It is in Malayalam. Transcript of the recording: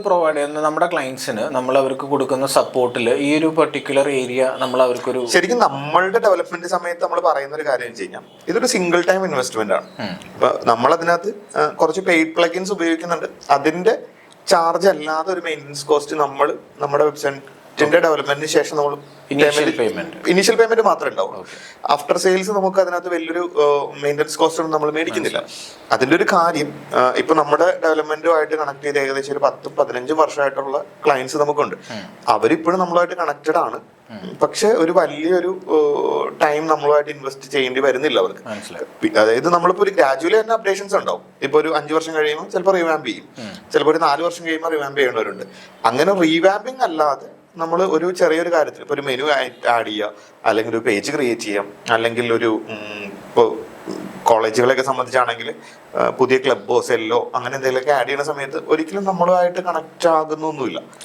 പ്രൊവൈഡ് ചെയ്യുന്ന നമ്മുടെ ക്ലയൻസിന് നമ്മൾ അവർക്ക് കൊടുക്കുന്ന സപ്പോർട്ടിൽ ഈ ഒരു പെർട്ടിക്കുലർ ഏരിയ നമ്മൾ അവർക്കൊരു ശരിക്കും നമ്മളുടെ ഡെവലപ്മെന്റ് സമയത്ത് നമ്മൾ പറയുന്ന ഒരു കാര്യം വെച്ച് കഴിഞ്ഞാൽ ഇതൊരു സിംഗിൾ ടൈം ഇൻവെസ്റ്റ്മെന്റ് ആണ്. ഇപ്പൊ നമ്മൾ അതിനകത്ത് കുറച്ച് പെയ്ഡ് പ്ലഗിൻസ് ഉപയോഗിക്കുന്നുണ്ട്. അതിന്റെ ചാർജ് അല്ലാതെ ഒരു മെയിൻ്റനൻസ് കോസ്റ്റ് നമ്മൾ നമ്മുടെ വെബ്സൈറ്റിന്റെ ഡെവലപ്മെന്റിന് ശേഷം നമ്മൾ ഇനീഷ്യൽ പേയ്മെന്റ് മാത്രമേ ഉണ്ടാവുള്ളൂ. ആഫ്റ്റർ സെയിൽസ് നമുക്ക് അതിനകത്ത് വലിയൊരു മെയിൻ്റനൻസ് കോസ്റ്റ് ഒന്നും നമ്മൾ മേടിക്കുന്നില്ല. അതിന്റെ ഒരു കാര്യം ഇപ്പൊ നമ്മുടെ ഡെവലപ്മെന്റുമായിട്ട് കണക്ട് ചെയ്ത് ഏകദേശം ഒരു 10-15 വർഷമായിട്ടുള്ള ക്ലയൻസ് നമുക്കുണ്ട്. അവരിപ്പോഴും നമ്മളുമായിട്ട് കണക്റ്റഡ് ആണ്. പക്ഷെ ഒരു വലിയൊരു ടൈം നമ്മളുമായിട്ട് ഇൻവെസ്റ്റ് ചെയ്യേണ്ടി വരുന്നില്ല അവർക്ക്. അതായത് നമ്മളിപ്പോ ഒരു ഗ്രാജുവലി തന്നെ അപ്ഡേഷൻസ് ഉണ്ടാവും. ഇപ്പൊ ഒരു 5 വർഷം കഴിയുമ്പോൾ ചിലപ്പോൾ റീവാമ്പ് ചെയ്യും, ചിലപ്പോൾ ഒരു 4 വർഷം കഴിയുമ്പോൾ റീവാമ്പ് ചെയ്യേണ്ടവരുണ്ട്. അങ്ങനെ റീവാമ്പിങ് അല്ലാതെ നമ്മൾ ഒരു ചെറിയൊരു കാര്യത്തിൽ ഇപ്പൊ ഒരു മെനു ആഡ് ചെയ്യുക, അല്ലെങ്കിൽ ഒരു പേജ് ക്രിയേറ്റ് ചെയ്യാം, അല്ലെങ്കിൽ ഒരു ഇപ്പോൾ കോളേജുകളെയൊക്കെ സംബന്ധിച്ചാണെങ്കിൽ പുതിയ ക്ലബ്ബോ സെല്ലോ അങ്ങനെ എന്തെങ്കിലുമൊക്കെ ആഡ് ചെയ്യുന്ന സമയത്ത് ഒരിക്കലും നമ്മളുമായിട്ട് കണക്ട് ആകുന്നൊന്നുമില്ല.